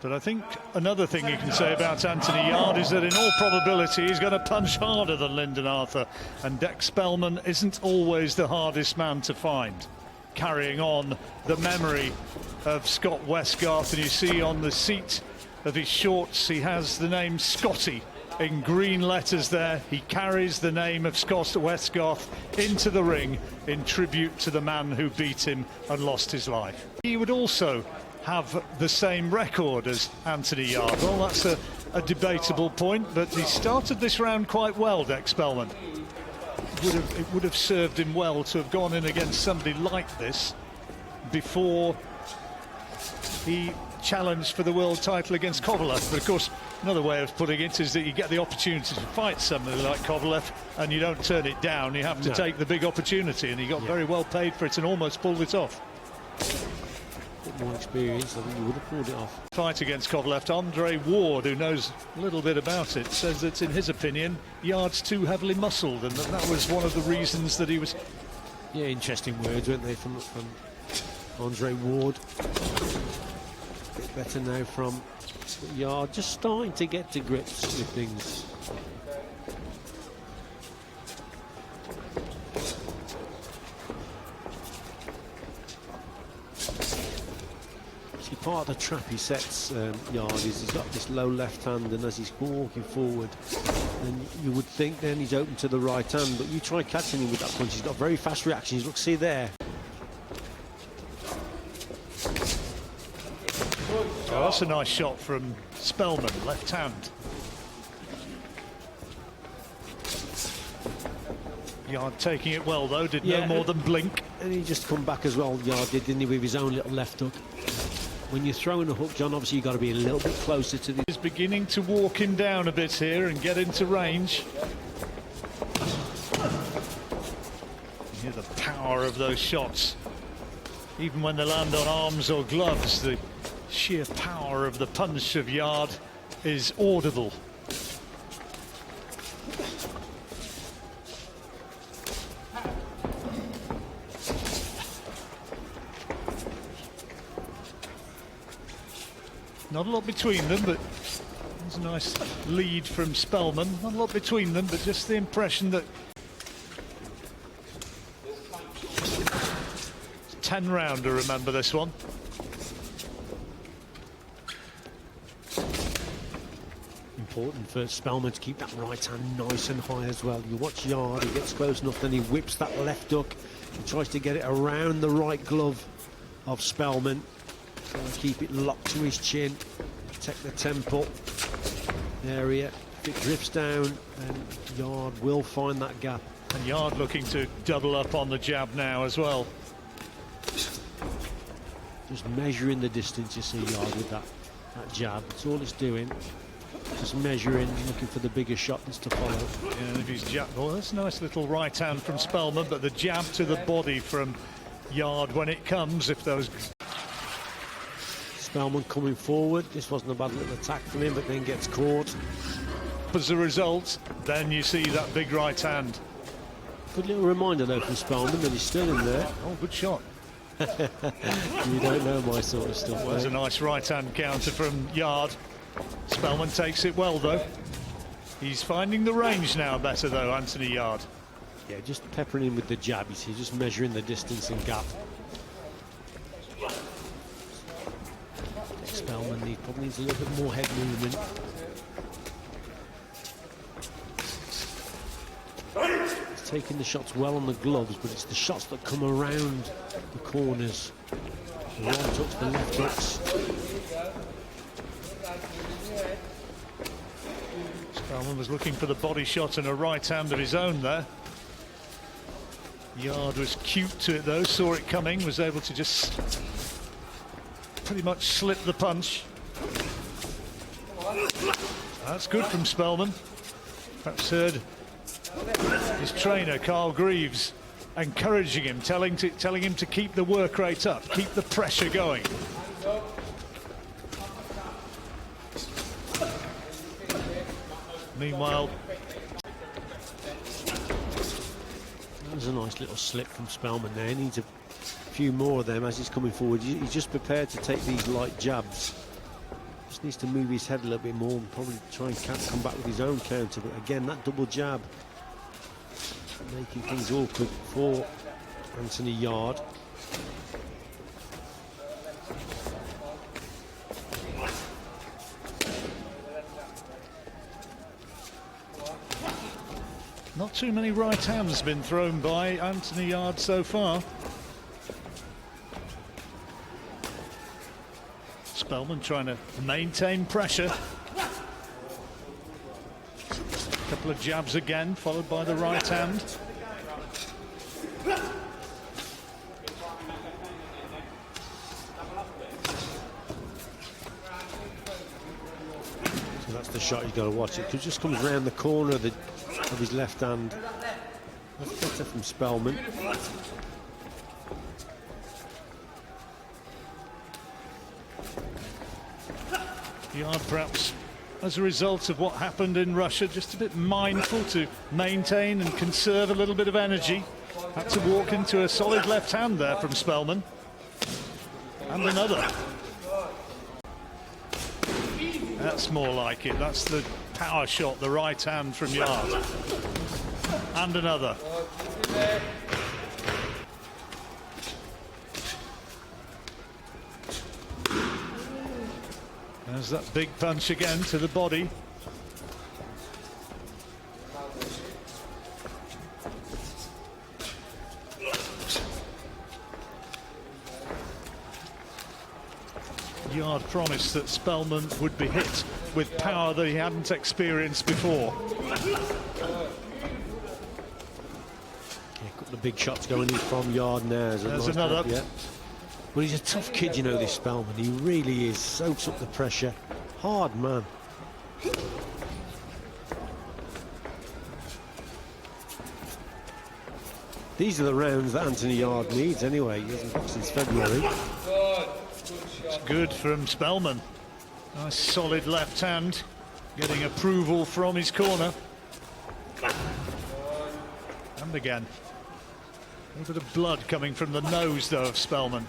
But I think another thing you can say about Anthony Yarde is that in all probability he's going to punch harder than Lyndon Arthur, and Dec Spelman isn't always the hardest man to find. Carrying on the memory of Scott Westgarth, and you see on the seat of his shorts he has the name Scotty in green letters there. He carries the name of Scott Westgarth into the ring in tribute to the man who beat him and lost his life. He would also have the same record as Anthony Yarde. Well, that's a debatable point, but he started this round quite well, Dec Spelman. It would have served him well to have gone in against somebody like this before he challenged for the world title against Kovalev. But of course, another way of putting it is that you get the opportunity to fight somebody like Kovalev and you don't turn it down. You have to take the big opportunity, and he got very well paid for it and almost pulled it off. More experience, I think you would have pulled it off. Fight against Kovalev. Andre Ward, who knows a little bit about it, says that in his opinion Yarde's too heavily muscled, and that was one of the reasons that he was... Yeah, interesting words, weren't they, from Andre Ward. A bit better now from Yarde, just starting to get to grips with things. Part of the trap he sets, Yarde, is he's got this low left hand, and as he's walking forward, then you would think then he's open to the right hand, but you try catching him with that punch. He's got very fast reactions. Look, see there. Oh, that's a nice shot from Spelman, left hand. Yarde taking it well though, did no more than blink. And he just come back as well, Yarde did, didn't he, with his own little left hook. When you're throwing a hook, John, obviously you've got to be a little bit closer to the... He's beginning to walk him down a bit here and get into range. You hear the power of those shots. Even when they land on arms or gloves, the sheer power of the punch of Yarde is audible. Not a lot between them, but there's a nice lead from Spelman. Not a lot between them, but just the impression that it's a 10-rounder, remember this one. Important for Spelman to keep that right hand nice and high as well. You watch Yarde, he gets close enough, then he whips that left hook. He tries to get it around the right glove of Spelman. Keep it locked to his chin, protect the temple area. If it drifts down, then Yarde will find that gap. And Yarde looking to double up on the jab now as well. Just measuring the distance, you see Yarde with that jab. That's all it's doing. Just measuring, looking for the bigger shot that's to follow. Yeah, if he's jab, well, that's a nice little right hand from Spelman, but the jab to the body from Yarde when it comes, if those... Spelman coming forward. This wasn't a bad little attack from him, but then gets caught. As a result, then you see that big right hand. Good little reminder though from Spelman that he's still in there. Oh, good shot. You don't know my sort of stuff. Well, there's a nice right hand counter from Yarde. Spelman takes it well though. He's finding the range now better though, Anthony Yarde. Yeah, just peppering him with the jab, you see, just measuring the distance and gap. Spelman probably needs a little bit more head movement. He's taking the shots well on the gloves, but it's the shots that come around the corners. The right hooks, the left hooks. Spelman was looking for the body shot and a right hand of his own there. Yarde was cute to it though, saw it coming, was able to just pretty much slip the punch. That's good from Spelman. Perhaps heard his trainer Carl Greaves encouraging him, telling him to keep the work rate up, keep the pressure going. Meanwhile, that was a nice little slip from Spelman there. He needs a few more of them as he's coming forward. He's just prepared to take these light jabs. Just Just needs to move his head a little bit more and probably try and come back with his own counter. But again, that double jab making things awkward for Anthony Yarde. Not too many right hands been thrown by Anthony Yarde so far. Spelman trying to maintain pressure. A couple of jabs again, followed by the right hand. So that's the shot you've got to watch. It just comes round the corner of his left hand. That's better from Spelman. Yarde, perhaps as a result of what happened in Russia, just a bit mindful to maintain and conserve a little bit of energy. Had to walk into a solid left hand there from Spelman. And another. That's more like it. That's the power shot, the right hand from Yarde. And another. There's that big punch again to the body. Yarde promised that Spelman would be hit with power that he hadn't experienced before. Yeah, a couple of big shots going in from Yarde now. There's another. Yeah. Well, he's a tough kid, you know, this Spelman. He really is. Soaks up the pressure. Hard man. These are the rounds that Anthony Yarde needs anyway. He hasn't boxed since February. It's good from Spelman. Nice solid left hand. Getting approval from his corner. And again. A little bit of blood coming from the nose, though, of Spelman.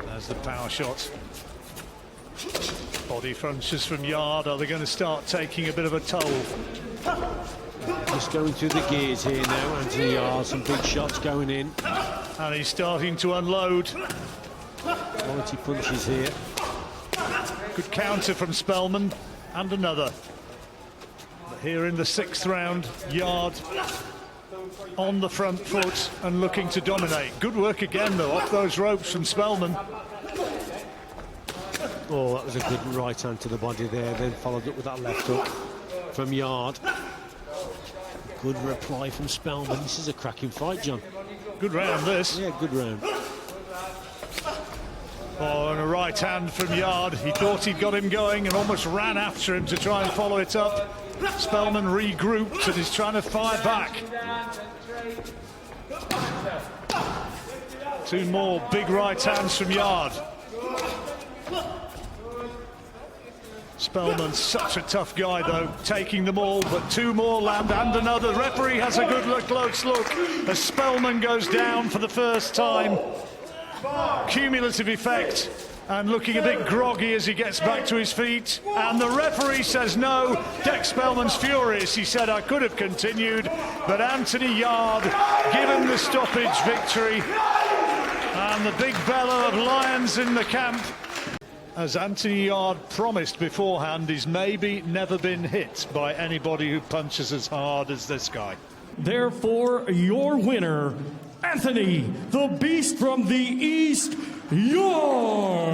There's the power shot. Body crunches from Yarde. Are they going to start taking a bit of a toll? Just going through the gears here now, Anthony Yarde. Some big shots going in. And he's starting to unload. Quality punches here. Good counter from Spelman. And another. But here in the 6th round, Yarde on the front foot and looking to dominate. Good work again, though, off those ropes from Spelman. Oh, that was a good right hand to the body there, then followed up with that left hook from Yarde. Good reply from Spelman. This is a cracking fight, John. Good round, this. Yeah, good round. Oh, and a right hand from Yarde. He thought he'd got him going and almost ran after him to try and follow it up. Spelman regrouped and is trying to fire back. Two more big right hands from Yarde. Spelman's such a tough guy, though, taking them all, but two more land and another. The referee has a good look, close look as Spelman goes down for the first time. Cumulative effect, and looking a bit groggy as he gets back to his feet. And the referee says no. Dec Spelman's furious. He said, I could have continued, but Anthony Yarde given the stoppage victory. And the big bellow of lions in the camp. As Anthony Yarde promised beforehand, he's maybe never been hit by anybody who punches as hard as this guy. Therefore, your winner, Anthony, the Beast from the East, Yarde.